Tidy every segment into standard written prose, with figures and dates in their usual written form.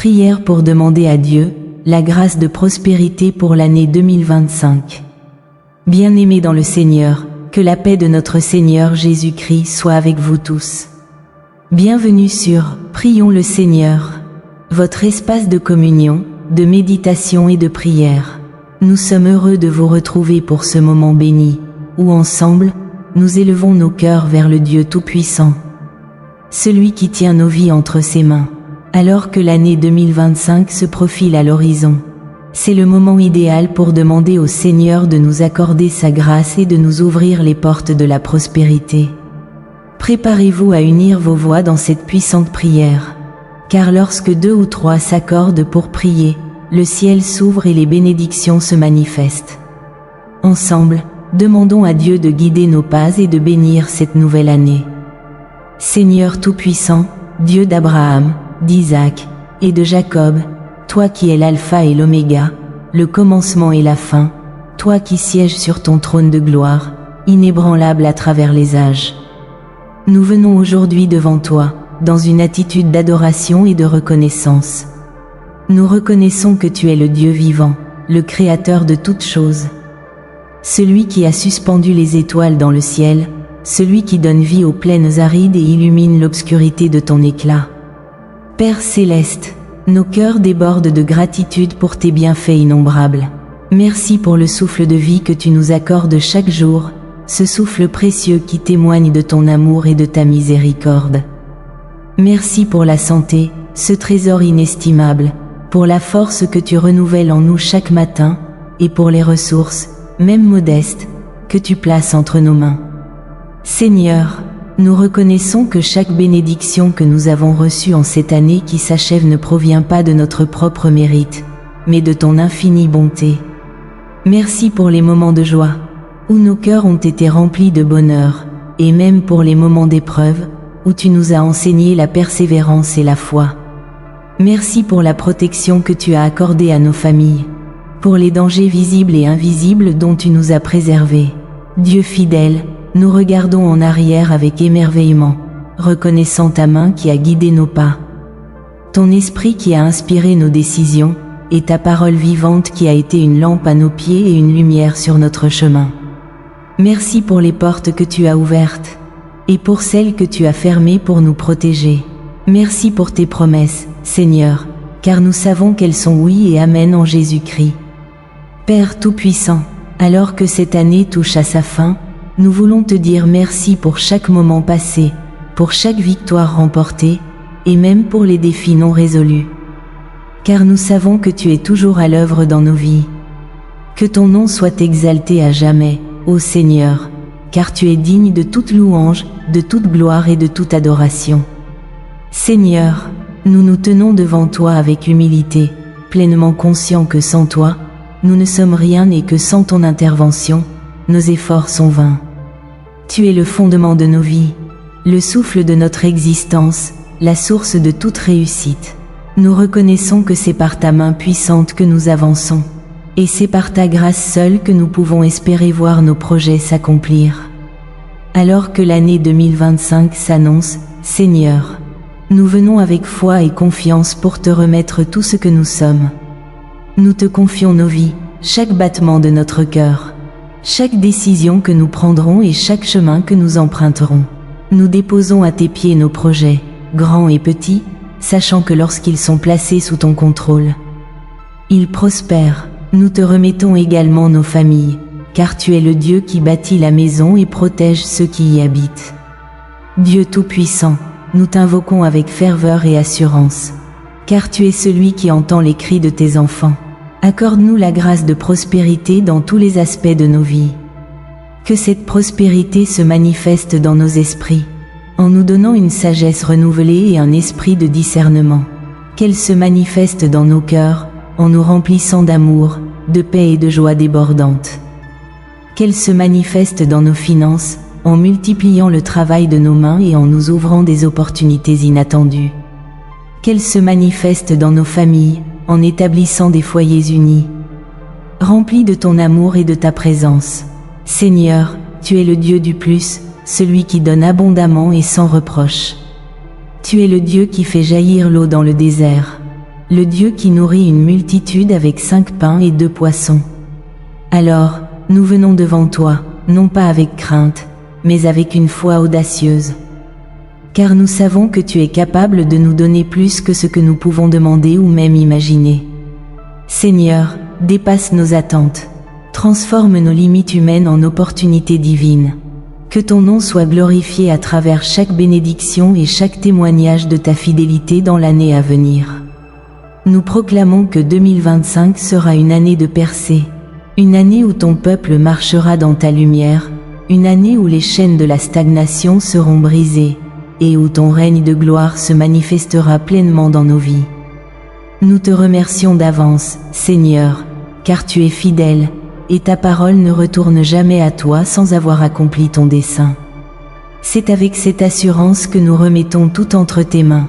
Prière pour demander à Dieu la grâce de prospérité pour l'année 2025. Bien-aimés dans le Seigneur, que la paix de notre Seigneur Jésus-Christ soit avec vous tous. Bienvenue sur Prions le Seigneur, votre espace de communion, de méditation et de prière. Nous sommes heureux de vous retrouver pour ce moment béni, où ensemble, nous élevons nos cœurs vers le Dieu Tout-Puissant, celui qui tient nos vies entre ses mains. Alors que l'année 2025 se profile à l'horizon, c'est le moment idéal pour demander au Seigneur de nous accorder sa grâce et de nous ouvrir les portes de la prospérité. Préparez-vous à unir vos voix dans cette puissante prière, car lorsque 2 ou 3 s'accordent pour prier, le ciel s'ouvre et les bénédictions se manifestent. Ensemble, demandons à Dieu de guider nos pas et de bénir cette nouvelle année. Seigneur Tout-Puissant, Dieu d'Abraham, d'Isaac et de Jacob, toi qui es l'alpha et l'oméga, le commencement et la fin, toi qui sièges sur ton trône de gloire, inébranlable à travers les âges. Nous venons aujourd'hui devant toi, dans une attitude d'adoration et de reconnaissance. Nous reconnaissons que tu es le Dieu vivant, le Créateur de toutes choses. Celui qui a suspendu les étoiles dans le ciel, celui qui donne vie aux plaines arides et illumine l'obscurité de ton éclat. Père céleste, nos cœurs débordent de gratitude pour tes bienfaits innombrables. Merci pour le souffle de vie que tu nous accordes chaque jour, ce souffle précieux qui témoigne de ton amour et de ta miséricorde. Merci pour la santé, ce trésor inestimable, pour la force que tu renouvelles en nous chaque matin, et pour les ressources, même modestes, que tu places entre nos mains. Seigneur, nous reconnaissons que chaque bénédiction que nous avons reçue en cette année qui s'achève ne provient pas de notre propre mérite, mais de ton infinie bonté. Merci pour les moments de joie, où nos cœurs ont été remplis de bonheur, et même pour les moments d'épreuve, où tu nous as enseigné la persévérance et la foi. Merci pour la protection que tu as accordée à nos familles, pour les dangers visibles et invisibles dont tu nous as préservés. Dieu fidèle, nous regardons en arrière avec émerveillement, reconnaissant ta main qui a guidé nos pas, ton esprit qui a inspiré nos décisions, et ta parole vivante qui a été une lampe à nos pieds et une lumière sur notre chemin. Merci pour les portes que tu as ouvertes, et pour celles que tu as fermées pour nous protéger. Merci pour tes promesses, Seigneur, car nous savons qu'elles sont oui et amen en Jésus-Christ. Père Tout-Puissant, alors que cette année touche à sa fin, nous voulons te dire merci pour chaque moment passé, pour chaque victoire remportée, et même pour les défis non résolus. Car nous savons que tu es toujours à l'œuvre dans nos vies. Que ton nom soit exalté à jamais, ô Seigneur, car tu es digne de toute louange, de toute gloire et de toute adoration. Seigneur, nous nous tenons devant toi avec humilité, pleinement conscients que sans toi, nous ne sommes rien et que sans ton intervention, nos efforts sont vains. Tu es le fondement de nos vies, le souffle de notre existence, la source de toute réussite. Nous reconnaissons que c'est par ta main puissante que nous avançons, et c'est par ta grâce seule que nous pouvons espérer voir nos projets s'accomplir. Alors que l'année 2025 s'annonce, Seigneur, nous venons avec foi et confiance pour te remettre tout ce que nous sommes. Nous te confions nos vies, chaque battement de notre cœur, chaque décision que nous prendrons et chaque chemin que nous emprunterons. Nous déposons à tes pieds nos projets, grands et petits, sachant que lorsqu'ils sont placés sous ton contrôle, ils prospèrent. Nous te remettons également nos familles, car tu es le Dieu qui bâtit la maison et protège ceux qui y habitent. Dieu Tout-Puissant, nous t'invoquons avec ferveur et assurance, car tu es celui qui entend les cris de tes enfants. Accorde-nous la grâce de prospérité dans tous les aspects de nos vies. Que cette prospérité se manifeste dans nos esprits, en nous donnant une sagesse renouvelée et un esprit de discernement. Qu'elle se manifeste dans nos cœurs, en nous remplissant d'amour, de paix et de joie débordante. Qu'elle se manifeste dans nos finances, en multipliant le travail de nos mains et en nous ouvrant des opportunités inattendues. Qu'elle se manifeste dans nos familles, en établissant des foyers unis, remplis de ton amour et de ta présence. Seigneur, tu es le Dieu du plus, celui qui donne abondamment et sans reproche. Tu es le Dieu qui fait jaillir l'eau dans le désert. le Dieu qui nourrit une multitude avec 5 pains et 2 poissons. Alors, nous venons devant toi, non pas avec crainte, mais avec une foi audacieuse. Car nous savons que tu es capable de nous donner plus que ce que nous pouvons demander ou même imaginer. Seigneur, dépasse nos attentes. Transforme nos limites humaines en opportunités divines. Que ton nom soit glorifié à travers chaque bénédiction et chaque témoignage de ta fidélité dans l'année à venir. Nous proclamons que 2025 sera une année de percée, une année où ton peuple marchera dans ta lumière, une année où les chaînes de la stagnation seront brisées, et où ton règne de gloire se manifestera pleinement dans nos vies. Nous te remercions d'avance, Seigneur, car tu es fidèle, et ta parole ne retourne jamais à toi sans avoir accompli ton dessein. C'est avec cette assurance que nous remettons tout entre tes mains,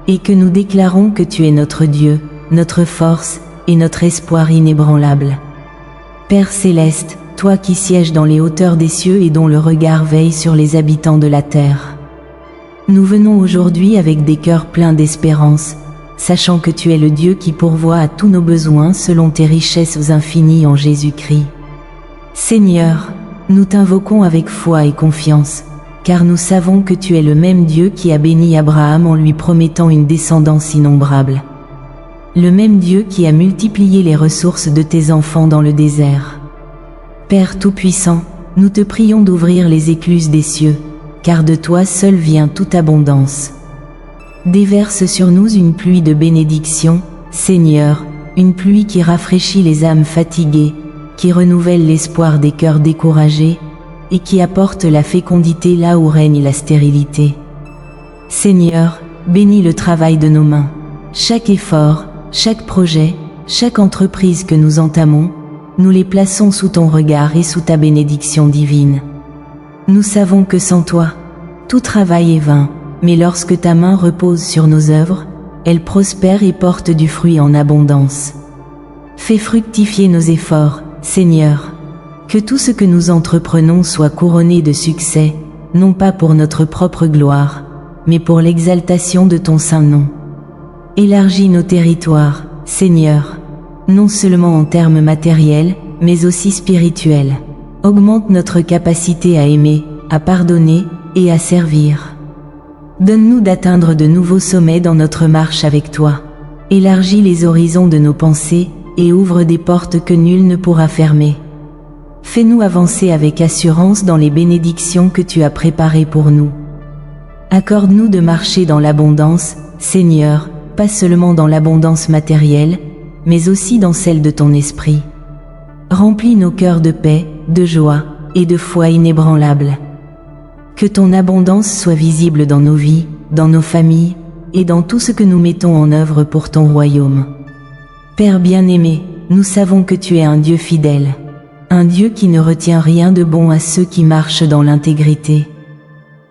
et que nous déclarons que tu es notre Dieu, notre force et notre espoir inébranlable. Père céleste, toi qui sièges dans les hauteurs des cieux et dont le regard veille sur les habitants de la terre. Nous venons aujourd'hui avec des cœurs pleins d'espérance, sachant que tu es le Dieu qui pourvoit à tous nos besoins selon tes richesses infinies en Jésus-Christ. Seigneur, nous t'invoquons avec foi et confiance, car nous savons que tu es le même Dieu qui a béni Abraham en lui promettant une descendance innombrable. Le même Dieu qui a multiplié les ressources de tes enfants dans le désert. Père Tout-Puissant, nous te prions d'ouvrir les écluses des cieux, car de toi seul vient toute abondance. Déverse sur nous une pluie de bénédictions, Seigneur, une pluie qui rafraîchit les âmes fatiguées, qui renouvelle l'espoir des cœurs découragés, et qui apporte la fécondité là où règne la stérilité. Seigneur, bénis le travail de nos mains. Chaque effort, chaque projet, chaque entreprise que nous entamons, nous les plaçons sous ton regard et sous ta bénédiction divine. Nous savons que sans toi, tout travail est vain, mais lorsque ta main repose sur nos œuvres, elle prospère et porte du fruit en abondance. Fais fructifier nos efforts, Seigneur. Que tout ce que nous entreprenons soit couronné de succès, non pas pour notre propre gloire, mais pour l'exaltation de ton saint nom. Élargis nos territoires, Seigneur, non seulement en termes matériels, mais aussi spirituels. Augmente notre capacité à aimer, à pardonner et à servir. Donne-nous d'atteindre de nouveaux sommets dans notre marche avec toi. Élargis les horizons de nos pensées et ouvre des portes que nul ne pourra fermer. Fais-nous avancer avec assurance dans les bénédictions que tu as préparées pour nous. Accorde-nous de marcher dans l'abondance, Seigneur, pas seulement dans l'abondance matérielle, mais aussi dans celle de ton esprit. Remplis nos cœurs de paix, de joie et de foi inébranlable. Que ton abondance soit visible dans nos vies, dans nos familles, et dans tout ce que nous mettons en œuvre pour ton royaume. Père bien-aimé, nous savons que tu es un Dieu fidèle, un Dieu qui ne retient rien de bon à ceux qui marchent dans l'intégrité.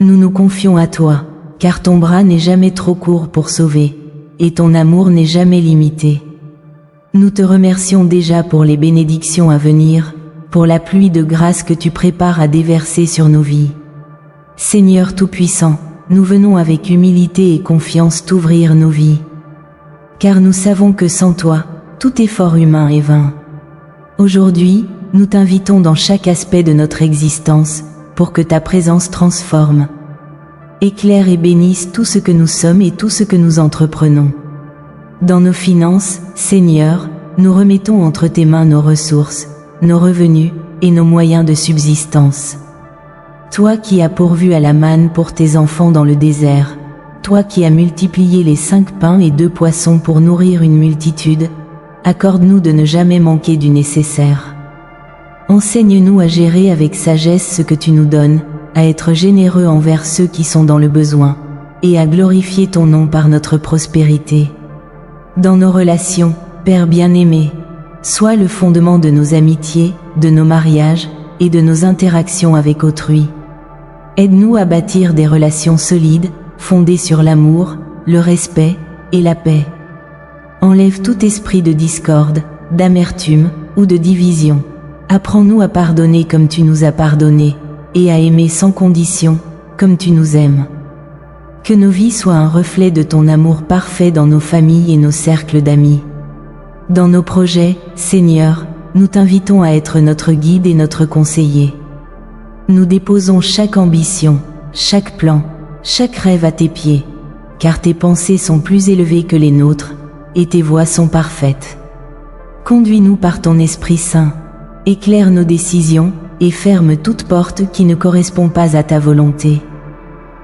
Nous nous confions à toi, car ton bras n'est jamais trop court pour sauver, et ton amour n'est jamais limité. Nous te remercions déjà pour les bénédictions à venir, pour la pluie de grâce que tu prépares à déverser sur nos vies. Seigneur Tout-Puissant, nous venons avec humilité et confiance t'ouvrir nos vies. Car nous savons que sans toi, tout effort humain est vain. Aujourd'hui, nous t'invitons dans chaque aspect de notre existence, pour que ta présence transforme, éclaire et bénisse tout ce que nous sommes et tout ce que nous entreprenons. Dans nos finances, Seigneur, nous remettons entre tes mains nos ressources, nos revenus et nos moyens de subsistance. Toi qui as pourvu à la manne pour tes enfants dans le désert, toi qui as multiplié les 5 pains et 2 poissons pour nourrir une multitude, accorde-nous de ne jamais manquer du nécessaire. Enseigne-nous à gérer avec sagesse ce que tu nous donnes, à être généreux envers ceux qui sont dans le besoin, et à glorifier ton nom par notre prospérité. Dans nos relations, Père bien-aimé, sois le fondement de nos amitiés, de nos mariages et de nos interactions avec autrui. Aide-nous à bâtir des relations solides, fondées sur l'amour, le respect et la paix. Enlève tout esprit de discorde, d'amertume ou de division. Apprends-nous à pardonner comme tu nous as pardonné, et à aimer sans condition, comme tu nous aimes. Que nos vies soient un reflet de ton amour parfait dans nos familles et nos cercles d'amis. Dans nos projets, Seigneur, nous t'invitons à être notre guide et notre conseiller. Nous déposons chaque ambition, chaque plan, chaque rêve à tes pieds, car tes pensées sont plus élevées que les nôtres, et tes voies sont parfaites. Conduis-nous par ton Esprit Saint, éclaire nos décisions, et ferme toute porte qui ne correspond pas à ta volonté.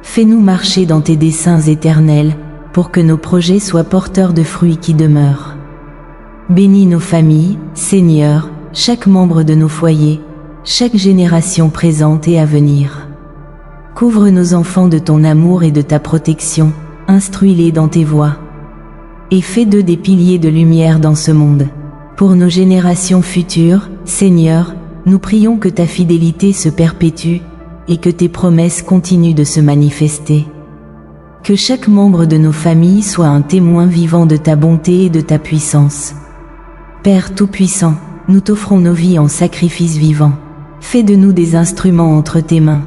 Fais-nous marcher dans tes desseins éternels, pour que nos projets soient porteurs de fruits qui demeurent. Bénis nos familles, Seigneur, chaque membre de nos foyers, chaque génération présente et à venir. Couvre nos enfants de ton amour et de ta protection, instruis-les dans tes voies. Et fais d'eux des piliers de lumière dans ce monde. Pour nos générations futures, Seigneur, nous prions que ta fidélité se perpétue, et que tes promesses continuent de se manifester. Que chaque membre de nos familles soit un témoin vivant de ta bonté et de ta puissance. Père Tout-Puissant, nous t'offrons nos vies en sacrifice vivant. Fais de nous des instruments entre tes mains,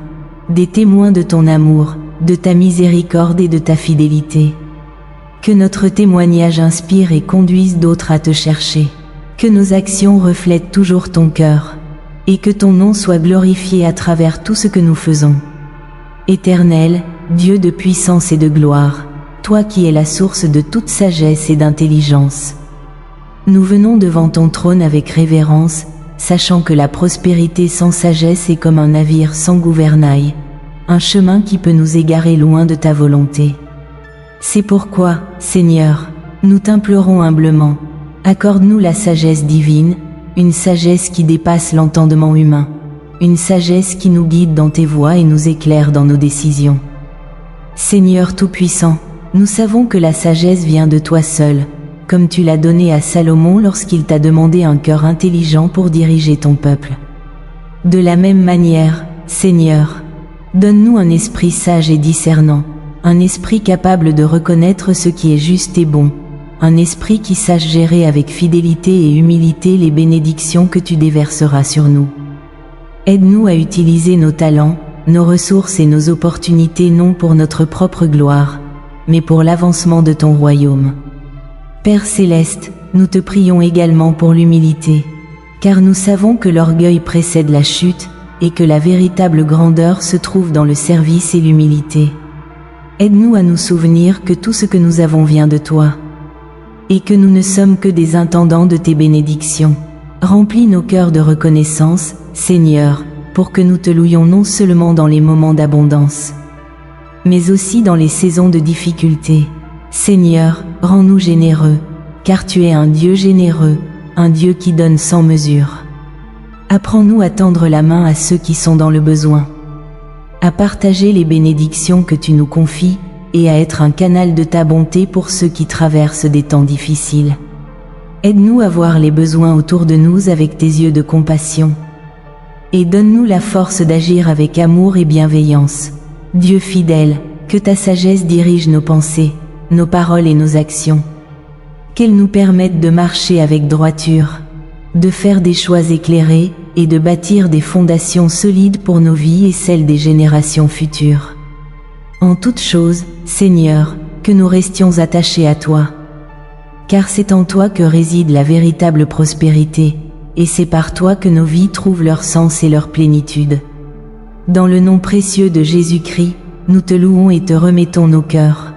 des témoins de ton amour, de ta miséricorde et de ta fidélité. Que notre témoignage inspire et conduise d'autres à te chercher. Que nos actions reflètent toujours ton cœur, et que ton nom soit glorifié à travers tout ce que nous faisons. Éternel, Dieu de puissance et de gloire, toi qui es la source de toute sagesse et d'intelligence. Nous venons devant ton trône avec révérence, sachant que la prospérité sans sagesse est comme un navire sans gouvernail, un chemin qui peut nous égarer loin de ta volonté. C'est pourquoi, Seigneur, nous t'implorons humblement, accorde-nous la sagesse divine, une sagesse qui dépasse l'entendement humain, une sagesse qui nous guide dans tes voies et nous éclaire dans nos décisions. Seigneur Tout-Puissant, nous savons que la sagesse vient de toi seul, comme tu l'as donnée à Salomon lorsqu'il t'a demandé un cœur intelligent pour diriger ton peuple. De la même manière, Seigneur, donne-nous un esprit sage et discernant, un esprit capable de reconnaître ce qui est juste et bon, un esprit qui sache gérer avec fidélité et humilité les bénédictions que tu déverseras sur nous. Aide-nous à utiliser nos talents, nos ressources et nos opportunités non pour notre propre gloire, mais pour l'avancement de ton royaume. Père Céleste, nous te prions également pour l'humilité, car nous savons que l'orgueil précède la chute et que la véritable grandeur se trouve dans le service et l'humilité. Aide-nous à nous souvenir que tout ce que nous avons vient de toi, et que nous ne sommes que des intendants de tes bénédictions. Remplis nos cœurs de reconnaissance, Seigneur, pour que nous te louions non seulement dans les moments d'abondance, mais aussi dans les saisons de difficulté. Seigneur, rends-nous généreux, car tu es un Dieu généreux, un Dieu qui donne sans mesure. Apprends-nous à tendre la main à ceux qui sont dans le besoin, à partager les bénédictions que tu nous confies, et à être un canal de ta bonté pour ceux qui traversent des temps difficiles. Aide-nous à voir les besoins autour de nous avec tes yeux de compassion, et donne-nous la force d'agir avec amour et bienveillance. Dieu fidèle, que ta sagesse dirige nos pensées, nos paroles et nos actions. Qu'elles nous permettent de marcher avec droiture, de faire des choix éclairés et de bâtir des fondations solides pour nos vies et celles des générations futures. En toutes choses, Seigneur, que nous restions attachés à toi, car c'est en toi que réside la véritable prospérité, et c'est par toi que nos vies trouvent leur sens et leur plénitude. Dans le nom précieux de Jésus-Christ, nous te louons et te remettons nos cœurs,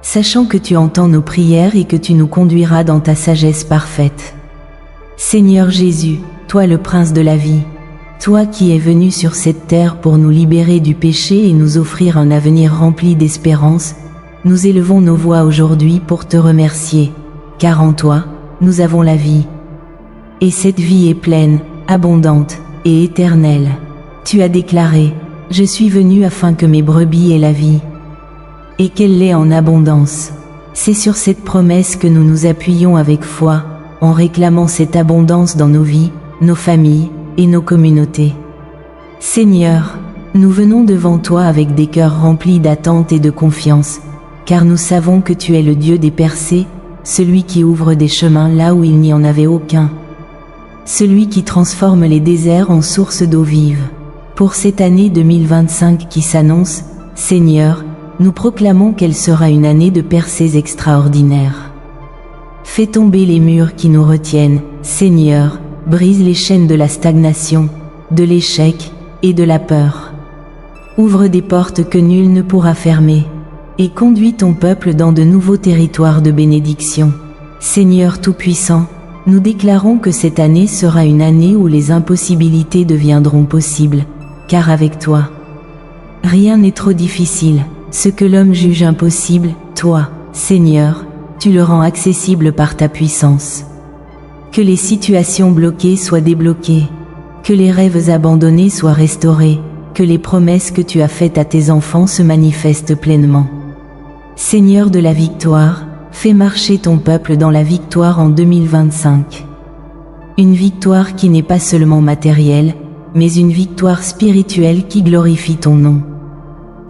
sachant que tu entends nos prières et que tu nous conduiras dans ta sagesse parfaite. Seigneur Jésus, toi le Prince de la vie, toi qui es venu sur cette terre pour nous libérer du péché et nous offrir un avenir rempli d'espérance, nous élevons nos voix aujourd'hui pour te remercier, car en toi, nous avons la vie. Et cette vie est pleine, abondante et éternelle. Tu as déclaré, « Je suis venu afin que mes brebis aient la vie, et qu'elle l'ait en abondance. » C'est sur cette promesse que nous nous appuyons avec foi, en réclamant cette abondance dans nos vies, nos familles et nos communautés. Seigneur, nous venons devant toi avec des cœurs remplis d'attente et de confiance, car nous savons que tu es le Dieu des percées, celui qui ouvre des chemins là où il n'y en avait aucun, celui qui transforme les déserts en sources d'eau vive. Pour cette année 2025 qui s'annonce, Seigneur, nous proclamons qu'elle sera une année de percées extraordinaires. Fais tomber les murs qui nous retiennent, Seigneur, brise les chaînes de la stagnation, de l'échec et de la peur. Ouvre des portes que nul ne pourra fermer, et conduis ton peuple dans de nouveaux territoires de bénédiction. Seigneur Tout-Puissant, nous déclarons que cette année sera une année où les impossibilités deviendront possibles, car avec toi, rien n'est trop difficile. Ce que l'homme juge impossible, toi, Seigneur, tu le rends accessible par ta puissance. Que les situations bloquées soient débloquées, que les rêves abandonnés soient restaurés, que les promesses que tu as faites à tes enfants se manifestent pleinement. Seigneur de la victoire, fais marcher ton peuple dans la victoire en 2025. Une victoire qui n'est pas seulement matérielle, mais une victoire spirituelle qui glorifie ton nom.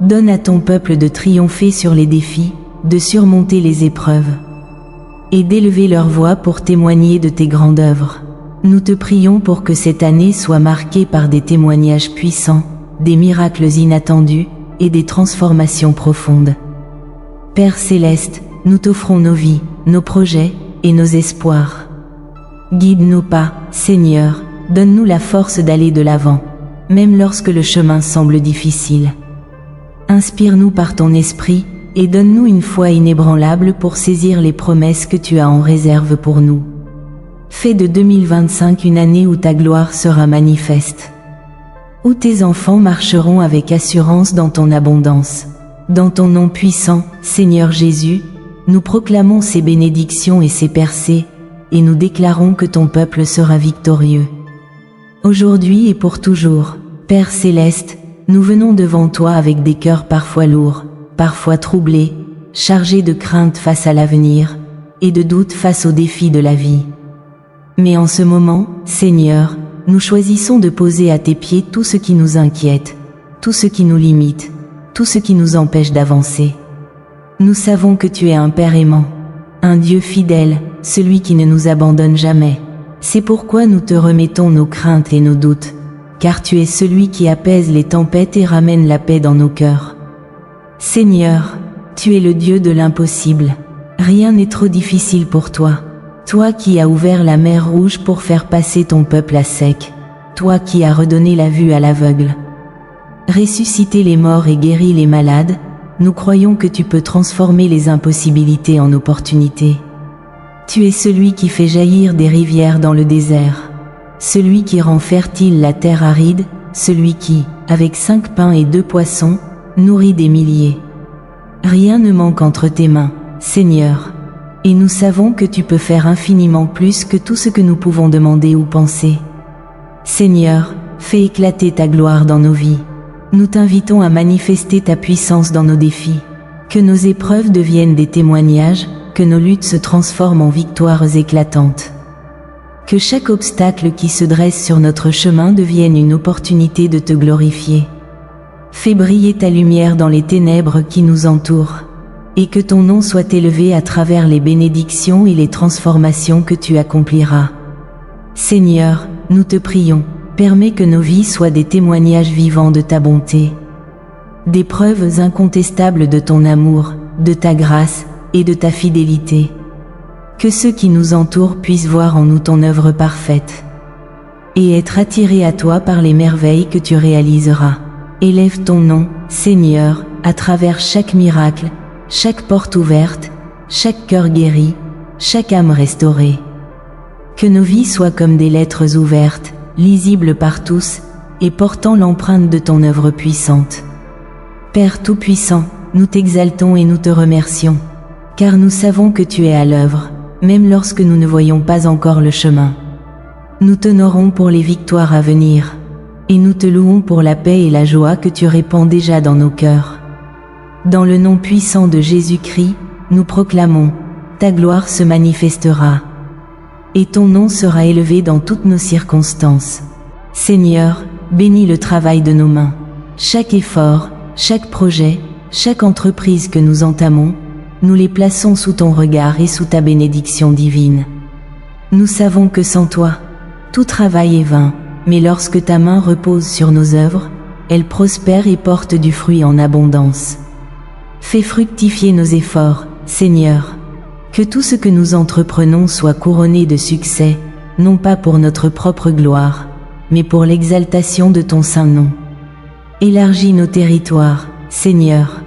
Donne à ton peuple de triompher sur les défis, de surmonter les épreuves, et d'élever leur voix pour témoigner de tes grandes œuvres. Nous te prions pour que cette année soit marquée par des témoignages puissants, des miracles inattendus, et des transformations profondes. Père Céleste, nous t'offrons nos vies, nos projets, et nos espoirs. Guide nos pas, Seigneur, donne-nous la force d'aller de l'avant, même lorsque le chemin semble difficile. Inspire-nous par ton esprit, et donne-nous une foi inébranlable pour saisir les promesses que tu as en réserve pour nous. Fais de 2025 une année où ta gloire sera manifeste, où tes enfants marcheront avec assurance dans ton abondance. Dans ton nom puissant, Seigneur Jésus, nous proclamons ces bénédictions et ces percées, et nous déclarons que ton peuple sera victorieux. Aujourd'hui et pour toujours, Père Céleste, nous venons devant toi avec des cœurs parfois lourds, parfois troublés, chargés de crainte face à l'avenir, et de doute face aux défis de la vie. Mais en ce moment, Seigneur, nous choisissons de poser à tes pieds tout ce qui nous inquiète, tout ce qui nous limite, tout ce qui nous empêche d'avancer. Nous savons que tu es un Père aimant, un Dieu fidèle, celui qui ne nous abandonne jamais. C'est pourquoi nous te remettons nos craintes et nos doutes, car tu es celui qui apaise les tempêtes et ramène la paix dans nos cœurs. Seigneur, tu es le Dieu de l'impossible. Rien n'est trop difficile pour toi. Toi qui as ouvert la mer Rouge pour faire passer ton peuple à sec. Toi qui as redonné la vue à l'aveugle. Ressuscité les morts et guéri les malades, nous croyons que tu peux transformer les impossibilités en opportunités. Tu es celui qui fait jaillir des rivières dans le désert. Celui qui rend fertile la terre aride, celui qui, avec 5 pains et 2 poissons, nourrit des milliers. Rien ne manque entre tes mains, Seigneur, et nous savons que tu peux faire infiniment plus que tout ce que nous pouvons demander ou penser. Seigneur, fais éclater ta gloire dans nos vies. Nous t'invitons à manifester ta puissance dans nos défis. Que nos épreuves deviennent des témoignages, que nos luttes se transforment en victoires éclatantes. Que chaque obstacle qui se dresse sur notre chemin devienne une opportunité de te glorifier. Fais briller ta lumière dans les ténèbres qui nous entourent, et que ton nom soit élevé à travers les bénédictions et les transformations que tu accompliras. Seigneur, nous te prions, permets que nos vies soient des témoignages vivants de ta bonté, des preuves incontestables de ton amour, de ta grâce et de ta fidélité. Que ceux qui nous entourent puissent voir en nous ton œuvre parfaite et être attirés à toi par les merveilles que tu réaliseras. Élève ton nom, Seigneur, à travers chaque miracle, chaque porte ouverte, chaque cœur guéri, chaque âme restaurée. Que nos vies soient comme des lettres ouvertes, lisibles par tous, et portant l'empreinte de ton œuvre puissante. Père Tout-Puissant, nous t'exaltons et nous te remercions, car nous savons que tu es à l'œuvre, même lorsque nous ne voyons pas encore le chemin. Nous t'honorons pour les victoires à venir, et nous te louons pour la paix et la joie que tu répands déjà dans nos cœurs. Dans le nom puissant de Jésus-Christ, nous proclamons, ta gloire se manifestera, et ton nom sera élevé dans toutes nos circonstances. Seigneur, bénis le travail de nos mains. Chaque effort, chaque projet, chaque entreprise que nous entamons, nous les plaçons sous ton regard et sous ta bénédiction divine. Nous savons que sans toi, tout travail est vain, mais lorsque ta main repose sur nos œuvres, elles prospèrent et portent du fruit en abondance. Fais fructifier nos efforts, Seigneur. Que tout ce que nous entreprenons soit couronné de succès, non pas pour notre propre gloire, mais pour l'exaltation de ton saint nom. Élargis nos territoires, Seigneur,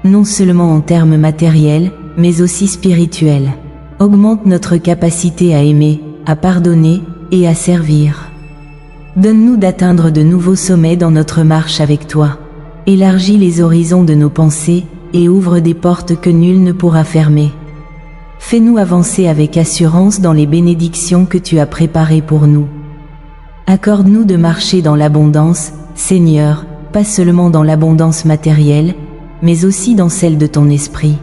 non seulement en termes matériels, mais aussi spirituels. Augmente notre capacité à aimer, à pardonner et à servir. Donne-nous d'atteindre de nouveaux sommets dans notre marche avec toi. Élargis les horizons de nos pensées et ouvre des portes que nul ne pourra fermer. Fais-nous avancer avec assurance dans les bénédictions que tu as préparées pour nous. Accorde-nous de marcher dans l'abondance, Seigneur, pas seulement dans l'abondance matérielle, mais aussi dans celle de ton esprit.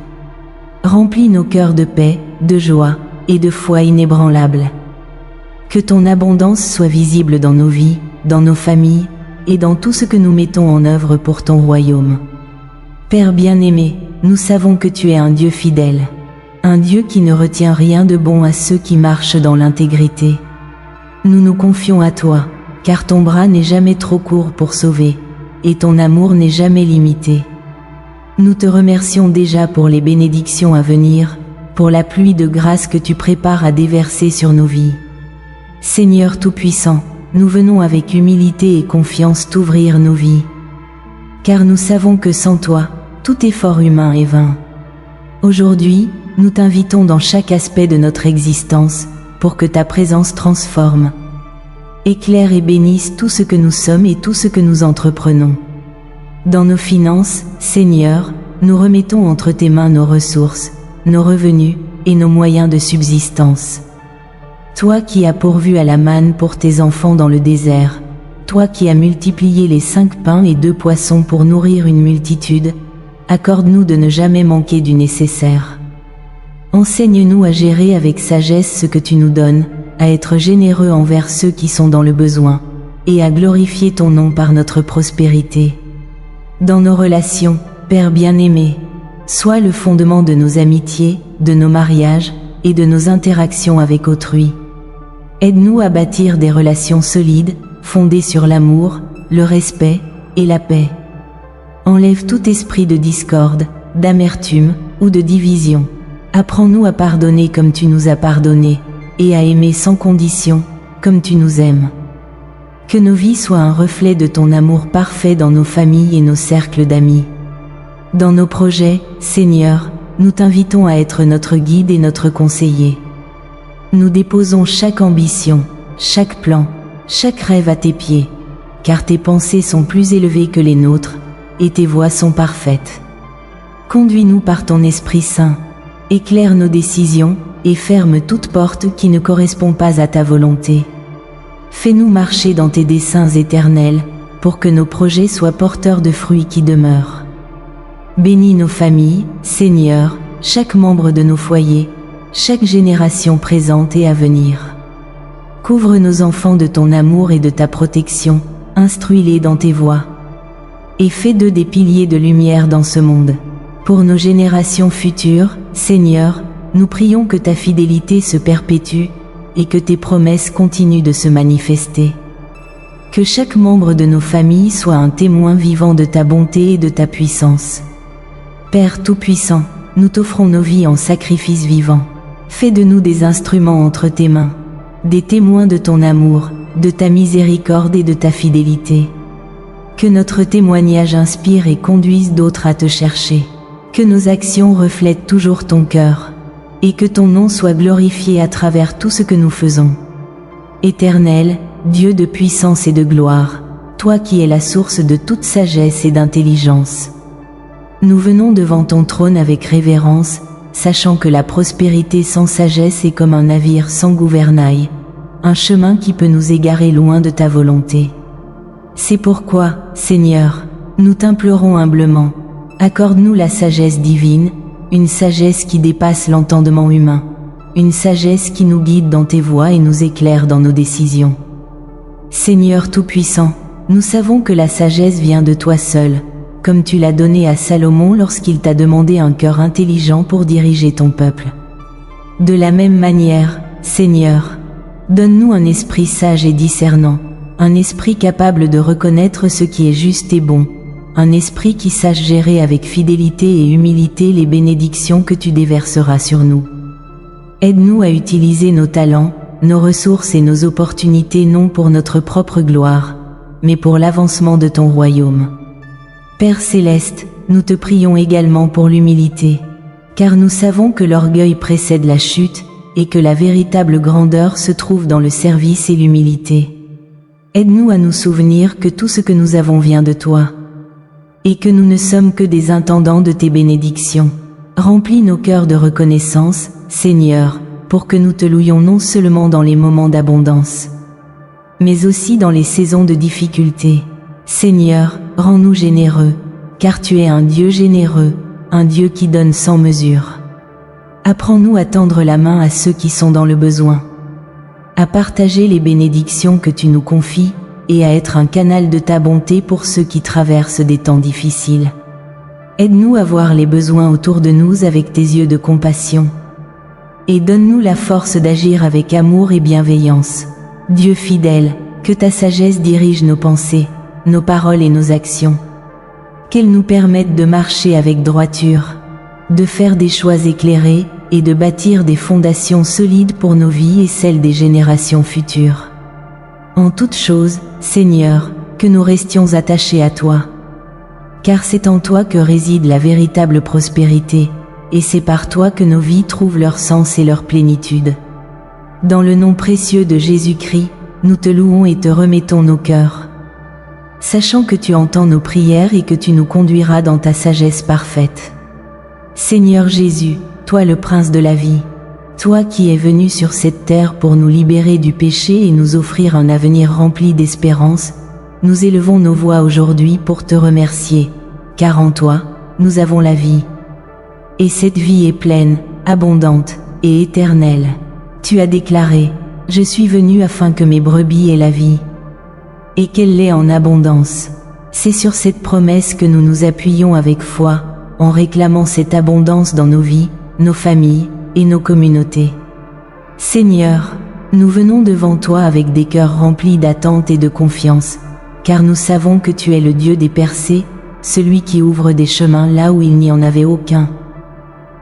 Remplis nos cœurs de paix, de joie et de foi inébranlable. Que ton abondance soit visible dans nos vies, dans nos familles et dans tout ce que nous mettons en œuvre pour ton royaume. Père bien-aimé, nous savons que tu es un Dieu fidèle, un Dieu qui ne retient rien de bon à ceux qui marchent dans l'intégrité. Nous nous confions à toi, car ton bras n'est jamais trop court pour sauver, et ton amour n'est jamais limité. Nous te remercions déjà pour les bénédictions à venir, pour la pluie de grâce que tu prépares à déverser sur nos vies. Seigneur Tout-Puissant, nous venons avec humilité et confiance t'ouvrir nos vies. Car nous savons que sans toi, tout effort humain est vain. Aujourd'hui, nous t'invitons dans chaque aspect de notre existence, pour que ta présence transforme, éclaire et bénisse tout ce que nous sommes et tout ce que nous entreprenons. Dans nos finances, Seigneur, nous remettons entre tes mains nos ressources, nos revenus et nos moyens de subsistance. Toi qui as pourvu à la manne pour tes enfants dans le désert, toi qui as multiplié les 5 pains et 2 poissons pour nourrir une multitude, accorde-nous de ne jamais manquer du nécessaire. Enseigne-nous à gérer avec sagesse ce que tu nous donnes, à être généreux envers ceux qui sont dans le besoin, et à glorifier ton nom par notre prospérité. Dans nos relations, Père bien-aimé, sois le fondement de nos amitiés, de nos mariages et de nos interactions avec autrui. Aide-nous à bâtir des relations solides, fondées sur l'amour, le respect et la paix. Enlève tout esprit de discorde, d'amertume ou de division. Apprends-nous à pardonner comme tu nous as pardonné, et à aimer sans condition, comme tu nous aimes. Que nos vies soient un reflet de ton amour parfait dans nos familles et nos cercles d'amis. Dans nos projets, Seigneur, nous t'invitons à être notre guide et notre conseiller. Nous déposons chaque ambition, chaque plan, chaque rêve à tes pieds, car tes pensées sont plus élevées que les nôtres, et tes voies sont parfaites. Conduis-nous par ton Esprit Saint, éclaire nos décisions, et ferme toute porte qui ne correspond pas à ta volonté. Fais-nous marcher dans tes desseins éternels, pour que nos projets soient porteurs de fruits qui demeurent. Bénis nos familles, Seigneur, chaque membre de nos foyers, chaque génération présente et à venir. Couvre nos enfants de ton amour et de ta protection, instruis-les dans tes voies. Et fais d'eux des piliers de lumière dans ce monde. Pour nos générations futures, Seigneur, nous prions que ta fidélité se perpétue et que tes promesses continuent de se manifester. Que chaque membre de nos familles soit un témoin vivant de ta bonté et de ta puissance. Père Tout-Puissant, nous t'offrons nos vies en sacrifice vivant. Fais de nous des instruments entre tes mains, des témoins de ton amour, de ta miséricorde et de ta fidélité. Que notre témoignage inspire et conduise d'autres à te chercher. Que nos actions reflètent toujours ton cœur, et que ton nom soit glorifié à travers tout ce que nous faisons. Éternel, Dieu de puissance et de gloire, toi qui es la source de toute sagesse et d'intelligence. Nous venons devant ton trône avec révérence, sachant que la prospérité sans sagesse est comme un navire sans gouvernail, un chemin qui peut nous égarer loin de ta volonté. C'est pourquoi, Seigneur, nous t'implorons humblement, accorde-nous la sagesse divine, une sagesse qui dépasse l'entendement humain, une sagesse qui nous guide dans tes voies et nous éclaire dans nos décisions. Seigneur Tout-Puissant, nous savons que la sagesse vient de toi seul, comme tu l'as donnée à Salomon lorsqu'il t'a demandé un cœur intelligent pour diriger ton peuple. De la même manière, Seigneur, donne-nous un esprit sage et discernant, un esprit capable de reconnaître ce qui est juste et bon, un esprit qui sache gérer avec fidélité et humilité les bénédictions que tu déverseras sur nous. Aide-nous à utiliser nos talents, nos ressources et nos opportunités non pour notre propre gloire, mais pour l'avancement de ton royaume. Père céleste, nous te prions également pour l'humilité, car nous savons que l'orgueil précède la chute et que la véritable grandeur se trouve dans le service et l'humilité. Aide-nous à nous souvenir que tout ce que nous avons vient de toi, et que nous ne sommes que des intendants de tes bénédictions. Remplis nos cœurs de reconnaissance, Seigneur, pour que nous te louions non seulement dans les moments d'abondance, mais aussi dans les saisons de difficulté. Seigneur, rends-nous généreux, car tu es un Dieu généreux, un Dieu qui donne sans mesure. Apprends-nous à tendre la main à ceux qui sont dans le besoin, à partager les bénédictions que tu nous confies, et à être un canal de ta bonté pour ceux qui traversent des temps difficiles. Aide-nous à voir les besoins autour de nous avec tes yeux de compassion, et donne-nous la force d'agir avec amour et bienveillance. Dieu fidèle, que ta sagesse dirige nos pensées, nos paroles et nos actions. Qu'elle nous permette de marcher avec droiture, de faire des choix éclairés et de bâtir des fondations solides pour nos vies et celles des générations futures. En toutes choses, Seigneur, que nous restions attachés à toi, car c'est en toi que réside la véritable prospérité, et c'est par toi que nos vies trouvent leur sens et leur plénitude. Dans le nom précieux de Jésus-Christ, nous te louons et te remettons nos cœurs, sachant que tu entends nos prières et que tu nous conduiras dans ta sagesse parfaite. Seigneur Jésus, toi le Prince de la vie, toi qui es venu sur cette terre pour nous libérer du péché et nous offrir un avenir rempli d'espérance, nous élevons nos voix aujourd'hui pour te remercier, car en toi, nous avons la vie. Et cette vie est pleine, abondante et éternelle. Tu as déclaré, « Je suis venu afin que mes brebis aient la vie, et qu'elle l'ait en abondance. » C'est sur cette promesse que nous nous appuyons avec foi, en réclamant cette abondance dans nos vies, nos familles et nos communautés. Seigneur, nous venons devant toi avec des cœurs remplis d'attente et de confiance, car nous savons que tu es le Dieu des percées, celui qui ouvre des chemins là où il n'y en avait aucun,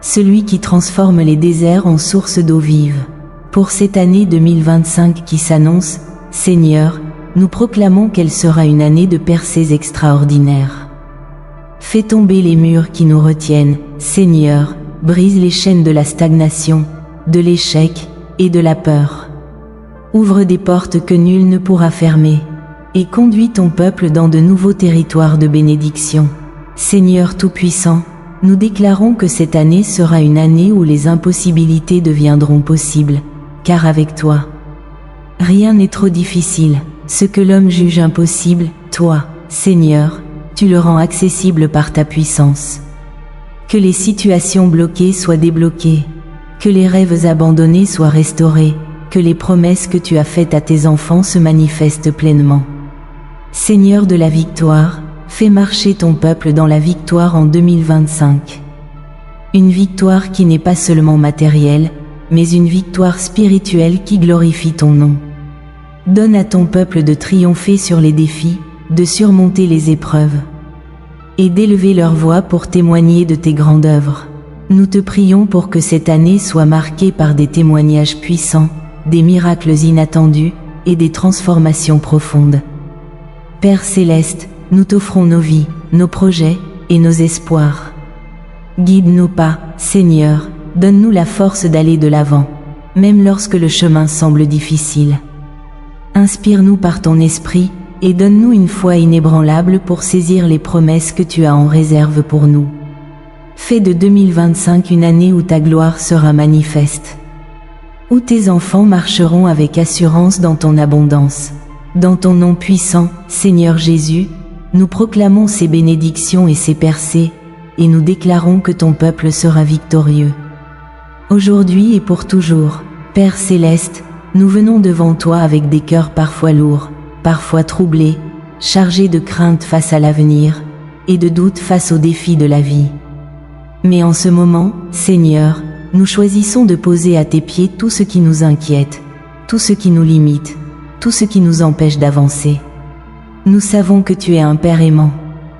celui qui transforme les déserts en sources d'eau vive. Pour cette année 2025 qui s'annonce, Seigneur, nous proclamons qu'elle sera une année de percées extraordinaires. Fais tomber les murs qui nous retiennent, Seigneur, brise les chaînes de la stagnation, de l'échec et de la peur. Ouvre des portes que nul ne pourra fermer, et conduis ton peuple dans de nouveaux territoires de bénédiction. Seigneur Tout-Puissant, nous déclarons que cette année sera une année où les impossibilités deviendront possibles, car avec toi, rien n'est trop difficile. Ce que l'homme juge impossible, toi, Seigneur, tu le rends accessible par ta puissance. Que les situations bloquées soient débloquées, que les rêves abandonnés soient restaurés, que les promesses que tu as faites à tes enfants se manifestent pleinement. Seigneur de la victoire, fais marcher ton peuple dans la victoire en 2025. Une victoire qui n'est pas seulement matérielle, mais une victoire spirituelle qui glorifie ton nom. Donne à ton peuple de triompher sur les défis, de surmonter les épreuves, et d'élever leur voix pour témoigner de tes grandes œuvres. Nous te prions pour que cette année soit marquée par des témoignages puissants, des miracles inattendus et des transformations profondes. Père céleste, nous t'offrons nos vies, nos projets et nos espoirs. Guide nos pas, Seigneur, donne-nous la force d'aller de l'avant, même lorsque le chemin semble difficile. Inspire-nous par ton esprit et donne-nous une foi inébranlable pour saisir les promesses que tu as en réserve pour nous. Fais de 2025 une année où ta gloire sera manifeste, où tes enfants marcheront avec assurance dans ton abondance. Dans ton nom puissant, Seigneur Jésus, nous proclamons ces bénédictions et ces percées, et nous déclarons que ton peuple sera victorieux. Aujourd'hui et pour toujours, Père céleste, nous venons devant toi avec des cœurs parfois lourds, parfois troublés, chargés de crainte face à l'avenir, et de doute face aux défis de la vie. Mais en ce moment, Seigneur, nous choisissons de poser à tes pieds tout ce qui nous inquiète, tout ce qui nous limite, tout ce qui nous empêche d'avancer. Nous savons que tu es un Père aimant,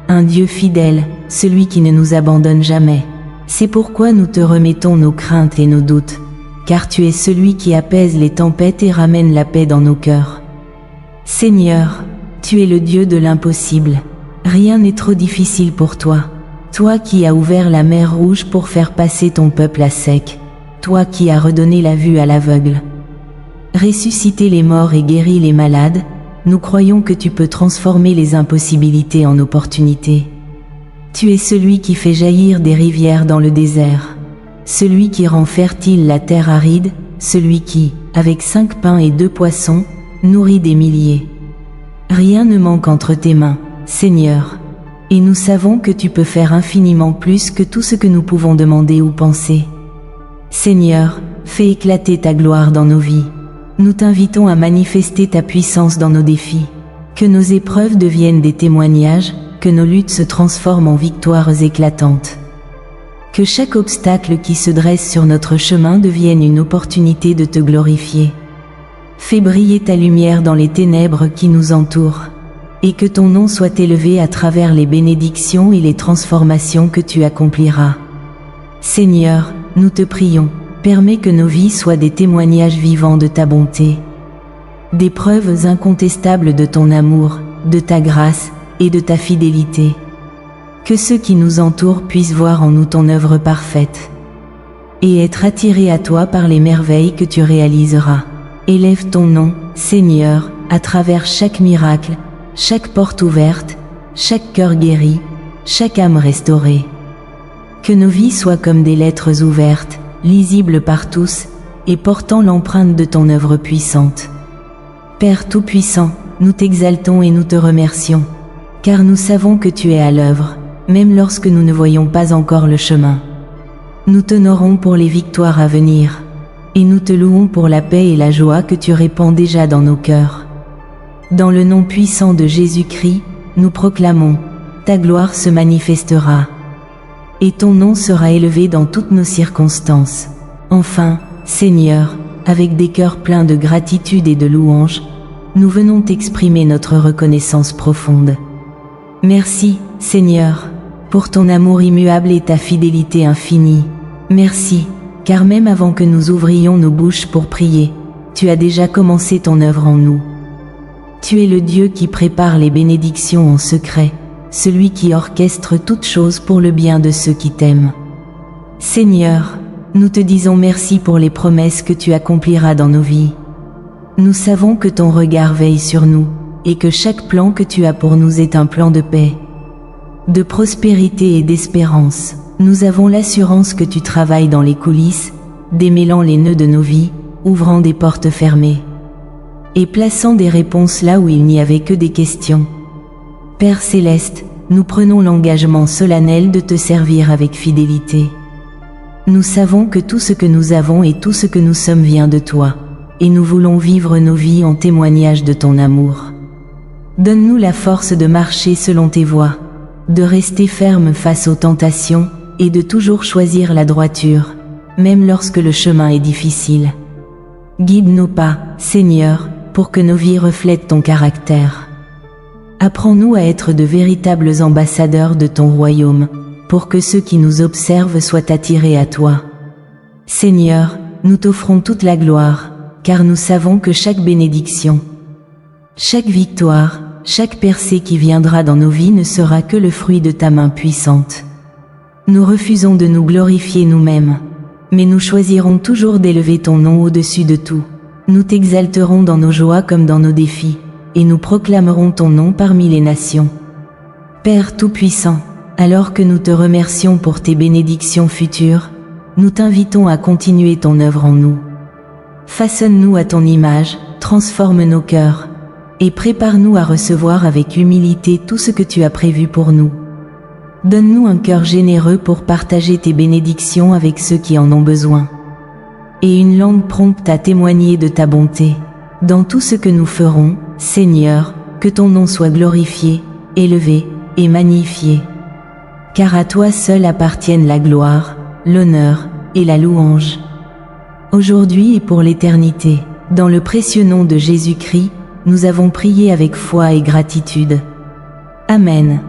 un Dieu fidèle, celui qui ne nous abandonne jamais. C'est pourquoi nous te remettons nos craintes et nos doutes, car tu es celui qui apaise les tempêtes et ramène la paix dans nos cœurs. Seigneur, tu es le Dieu de l'impossible. Rien n'est trop difficile pour toi. Toi qui as ouvert la mer Rouge pour faire passer ton peuple à sec. Toi qui as redonné la vue à l'aveugle. Ressuscité les morts et guéri les malades, nous croyons que tu peux transformer les impossibilités en opportunités. Tu es celui qui fait jaillir des rivières dans le désert. Celui qui rend fertile la terre aride, celui qui, avec 5 pains et 2 poissons, nourrit des milliers. Rien ne manque entre tes mains, Seigneur, et nous savons que tu peux faire infiniment plus que tout ce que nous pouvons demander ou penser. Seigneur, fais éclater ta gloire dans nos vies. Nous t'invitons à manifester ta puissance dans nos défis. Que nos épreuves deviennent des témoignages, que nos luttes se transforment en victoires éclatantes. Que chaque obstacle qui se dresse sur notre chemin devienne une opportunité de te glorifier. Fais briller ta lumière dans les ténèbres qui nous entourent, et que ton nom soit élevé à travers les bénédictions et les transformations que tu accompliras. Seigneur, nous te prions, permets que nos vies soient des témoignages vivants de ta bonté, des preuves incontestables de ton amour, de ta grâce et de ta fidélité. Que ceux qui nous entourent puissent voir en nous ton œuvre parfaite et être attirés à toi par les merveilles que tu réaliseras. Élève ton nom, Seigneur, à travers chaque miracle, chaque porte ouverte, chaque cœur guéri, chaque âme restaurée. Que nos vies soient comme des lettres ouvertes, lisibles par tous, et portant l'empreinte de ton œuvre puissante. Père Tout-Puissant, nous t'exaltons et nous te remercions, car nous savons que tu es à l'œuvre, même lorsque nous ne voyons pas encore le chemin. Nous t'honorons pour les victoires à venir, et nous te louons pour la paix et la joie que tu répands déjà dans nos cœurs. Dans le nom puissant de Jésus-Christ, nous proclamons, ta gloire se manifestera, et ton nom sera élevé dans toutes nos circonstances. Enfin, Seigneur, avec des cœurs pleins de gratitude et de louange, nous venons t'exprimer notre reconnaissance profonde. Merci, Seigneur, pour ton amour immuable et ta fidélité infinie. Merci, car même avant que nous ouvrions nos bouches pour prier, tu as déjà commencé ton œuvre en nous. Tu es le Dieu qui prépare les bénédictions en secret, celui qui orchestre toutes choses pour le bien de ceux qui t'aiment. Seigneur, nous te disons merci pour les promesses que tu accompliras dans nos vies. Nous savons que ton regard veille sur nous, et que chaque plan que tu as pour nous est un plan de paix, de prospérité et d'espérance. Nous avons l'assurance que tu travailles dans les coulisses, démêlant les nœuds de nos vies, ouvrant des portes fermées, et plaçant des réponses là où il n'y avait que des questions. Père Céleste, nous prenons l'engagement solennel de te servir avec fidélité. Nous savons que tout ce que nous avons et tout ce que nous sommes vient de toi, et nous voulons vivre nos vies en témoignage de ton amour. Donne-nous la force de marcher selon tes voies, de rester ferme face aux tentations, et de toujours choisir la droiture, même lorsque le chemin est difficile. Guide nos pas, Seigneur, pour que nos vies reflètent ton caractère. Apprends-nous à être de véritables ambassadeurs de ton royaume, pour que ceux qui nous observent soient attirés à toi. Seigneur, nous t'offrons toute la gloire, car nous savons que chaque bénédiction, chaque victoire, chaque percée qui viendra dans nos vies ne sera que le fruit de ta main puissante. Nous refusons de nous glorifier nous-mêmes, mais nous choisirons toujours d'élever ton nom au-dessus de tout. Nous t'exalterons dans nos joies comme dans nos défis, et nous proclamerons ton nom parmi les nations. Père Tout-Puissant, alors que nous te remercions pour tes bénédictions futures, nous t'invitons à continuer ton œuvre en nous. Façonne-nous à ton image, transforme nos cœurs, et prépare-nous à recevoir avec humilité tout ce que tu as prévu pour nous. Donne-nous un cœur généreux pour partager tes bénédictions avec ceux qui en ont besoin, et une langue prompte à témoigner de ta bonté. Dans tout ce que nous ferons, Seigneur, que ton nom soit glorifié, élevé et magnifié. Car à toi seul appartiennent la gloire, l'honneur et la louange, aujourd'hui et pour l'éternité. Dans le précieux nom de Jésus-Christ, nous avons prié avec foi et gratitude. Amen.